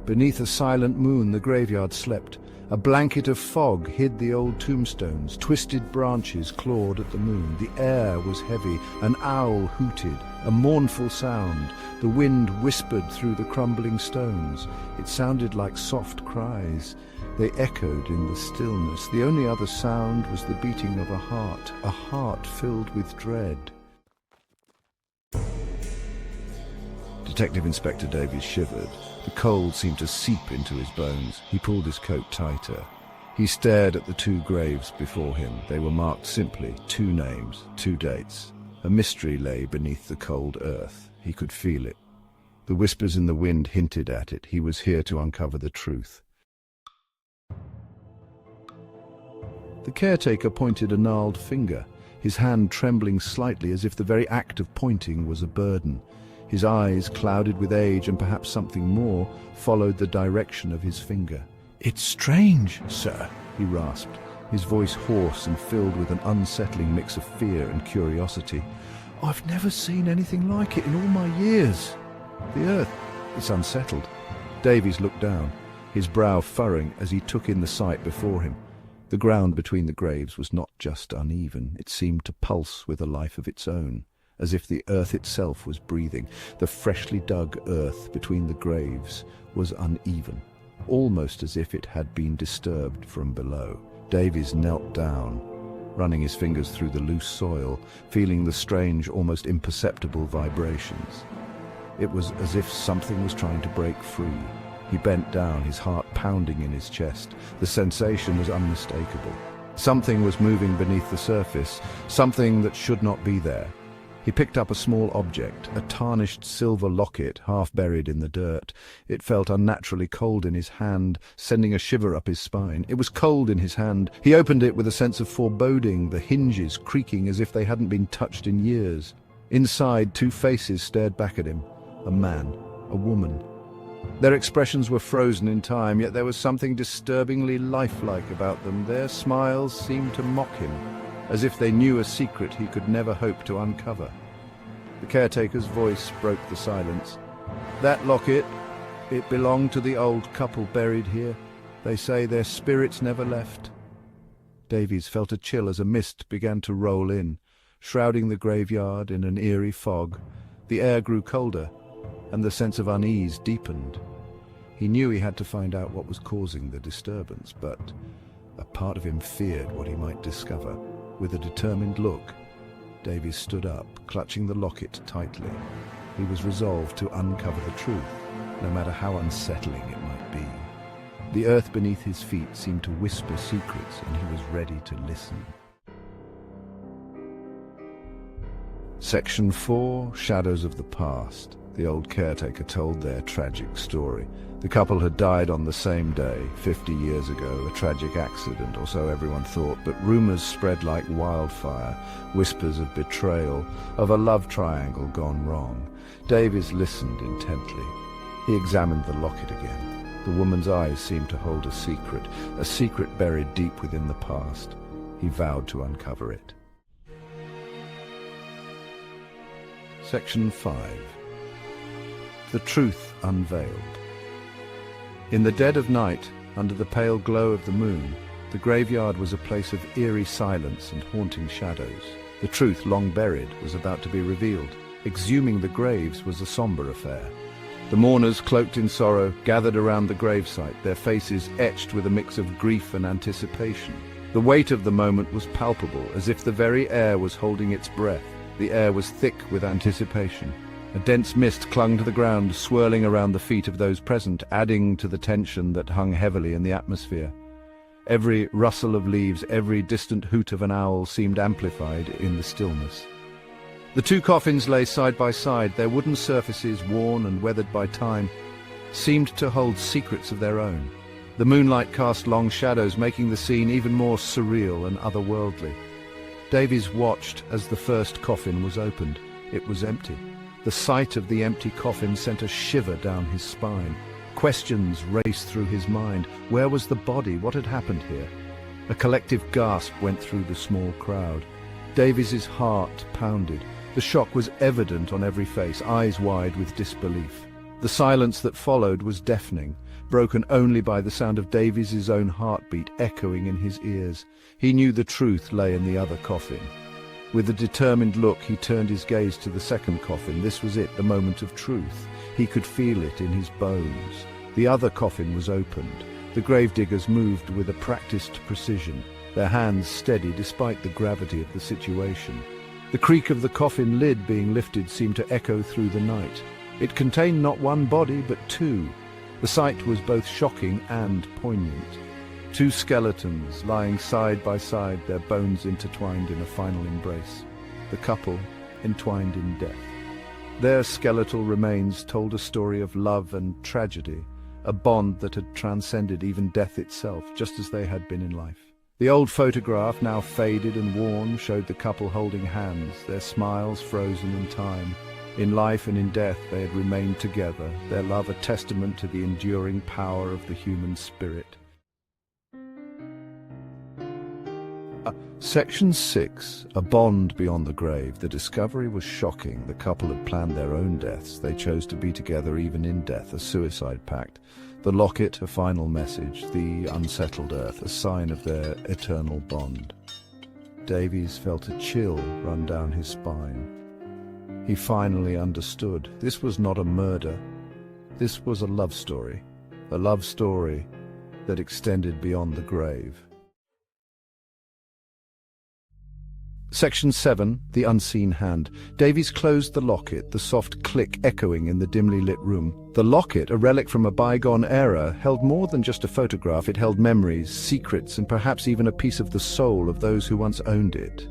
Beneath a silent moon, the graveyard slept. A blanket of fog hid the old tombstones. Twisted branches clawed at the moon. The air was heavy. An owl hooted, a mournful sound. The wind whispered through the crumbling stones. It sounded like soft cries. They echoed in the stillness. The only other sound was the beating of a heart filled with dread. Detective Inspector Davies shivered. The cold seemed to seep into his bones. He pulled his coat tighter. He stared at the two graves before him. They were marked simply, 2 names, 2 dates. A mystery lay beneath the cold earth. He could feel it. The whispers in the wind hinted at it. He was here to uncover the truth. The caretaker pointed a gnarled finger, his hand trembling slightly as if the very act of pointing was a burden. His eyes, clouded with age and perhaps something more, followed the direction of his finger. "It's strange, sir," he rasped, his voice hoarse and filled with an unsettling mix of fear and curiosity. "I've never seen anything like it in all my years. The earth, it's unsettled." Davies looked down, his brow furrowing as he took in the sight before him. The ground between the graves was not just uneven, it seemed to pulse with a life of its own, as if the earth itself was breathing. The freshly dug earth between the graves was uneven, almost as if it had been disturbed from below. Davies knelt down, running his fingers through the loose soil, feeling the strange, almost imperceptible vibrations. It was as if something was trying to break free. He bent down, his heart pounding in his chest. The sensation was unmistakable. Something was moving beneath the surface, something that should not be there. He picked up a small object, a tarnished silver locket half buried in the dirt. It felt unnaturally cold in his hand, sending a shiver up his spine. It was cold in his hand. He opened it with a sense of foreboding, the hinges creaking as if they hadn't been touched in years. Inside, 2 faces stared back at him, a man, a woman. Their expressions were frozen in time, yet there was something disturbingly lifelike about them. Their smiles seemed to mock him, as if they knew a secret he could never hope to uncover. The caretaker's voice broke the silence. "That locket, it belonged to the old couple buried here. They say their spirits never left." Davies felt a chill as a mist began to roll in, shrouding the graveyard in an eerie fog. The air grew colder, and the sense of unease deepened. He knew he had to find out what was causing the disturbance, but a part of him feared what he might discover. With a determined look, Davies stood up, clutching the locket tightly. He was resolved to uncover the truth, no matter how unsettling it might be. The earth beneath his feet seemed to whisper secrets, and he was ready to listen. Section 4, Shadows of the Past. The old caretaker told their tragic story. The couple had died on the same day, 50 years ago, a tragic accident, or so everyone thought, but rumors spread like wildfire, whispers of betrayal, of a love triangle gone wrong. Davies listened intently. He examined the locket again. The woman's eyes seemed to hold a secret buried deep within the past. He vowed to uncover it. Section 5. The Truth Unveiled. In the dead of night, under the pale glow of the moon, the graveyard was a place of eerie silence and haunting shadows. The truth, long buried, was about to be revealed. Exhuming the graves was a somber affair. The mourners, cloaked in sorrow, gathered around the gravesite, their faces etched with a mix of grief and anticipation. The weight of the moment was palpable, as if the very air was holding its breath. The air was thick with anticipation. A dense mist clung to the ground, swirling around the feet of those present, adding to the tension that hung heavily in the atmosphere. Every rustle of leaves, every distant hoot of an owl seemed amplified in the stillness. The 2 coffins lay side by side, their wooden surfaces, worn and weathered by time, seemed to hold secrets of their own. The moonlight cast long shadows, making the scene even more surreal and otherworldly. Davies watched as the first coffin was opened. It was empty. The sight of the empty coffin sent a shiver down his spine. Questions raced through his mind. Where was the body? What had happened here? A collective gasp went through the small crowd. Davies's heart pounded. The shock was evident on every face, eyes wide with disbelief. The silence that followed was deafening, broken only by the sound of Davies's own heartbeat echoing in his ears. He knew the truth lay in the other coffin. With a determined look, he turned his gaze to the second coffin. This was it, the moment of truth. He could feel it in his bones. The other coffin was opened. The gravediggers moved with a practiced precision, their hands steady despite the gravity of the situation. The creak of the coffin lid being lifted seemed to echo through the night. It contained not one body, but two. The sight was both shocking and poignant. Two skeletons lying side by side, their bones intertwined in a final embrace. The couple entwined in death. Their skeletal remains told a story of love and tragedy, a bond that had transcended even death itself, just as they had been in life. The old photograph, now faded and worn, showed the couple holding hands, their smiles frozen in time. In life and in death they had remained together, their love a testament to the enduring power of the human spirit. Section 6. A bond beyond the grave. The discovery was shocking. The couple had planned their own deaths. They chose to be together even in death, a suicide pact. The locket, a final message. The unsettled earth, a sign of their eternal bond. Davies felt a chill run down his spine. He finally understood. This was not a murder. This was a love story that extended beyond the grave. Section 7. The unseen hand. Davies closed the locket, the soft click echoing in the dimly lit room. The locket, a relic from a bygone era, held more than just a photograph. It held memories, secrets, and perhaps even a piece of the soul of those who once owned it.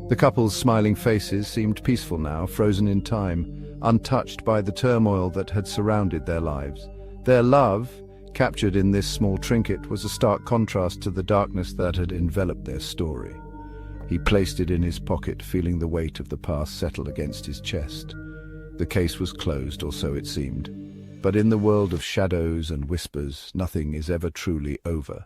The couple's smiling faces seemed peaceful now, frozen in time, untouched by the turmoil that had surrounded their lives. Their love, captured in this small trinket, was a stark contrast to the darkness that had enveloped their story. He placed it in his pocket, feeling the weight of the past settle against his chest. The case was closed, or so it seemed. But in the world of shadows and whispers, nothing is ever truly over.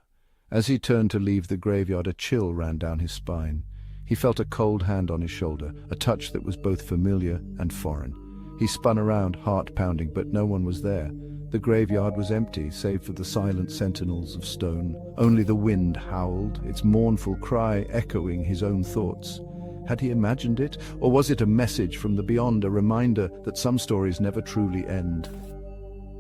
As he turned to leave the graveyard, a chill ran down his spine. He felt a cold hand on his shoulder, a touch that was both familiar and foreign. He spun around, heart pounding, but no one was there. The graveyard was empty, save for the silent sentinels of stone. Only the wind howled, its mournful cry echoing his own thoughts. Had he imagined it, or was it a message from the beyond, a reminder that some stories never truly end?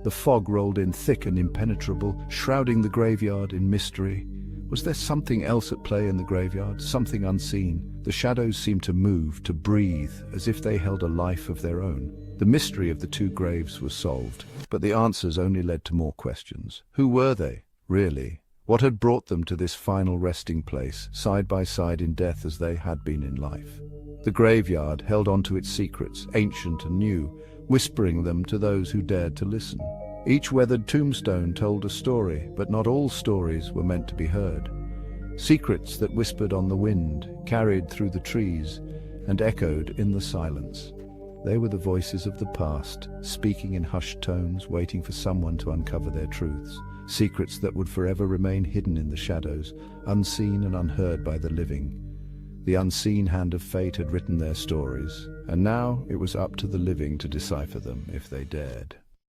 The fog rolled in thick and impenetrable, shrouding the graveyard in mystery. Was there something else at play in the graveyard, something unseen? The shadows seemed to move, to breathe, as if they held a life of their own. The mystery of the two graves was solved, but the answers only led to more questions. Who were they, really? What had brought them to this final resting place, side by side in death as they had been in life? The graveyard held on to its secrets, ancient and new, whispering them to those who dared to listen. Each weathered tombstone told a story, but not all stories were meant to be heard. Secrets that whispered on the wind, carried through the trees, and echoed in the silence. They were the voices of the past, speaking in hushed tones, waiting for someone to uncover their truths. Secrets that would forever remain hidden in the shadows, unseen and unheard by the living. The unseen hand of fate had written their stories, and now it was up to the living to decipher them if they dared.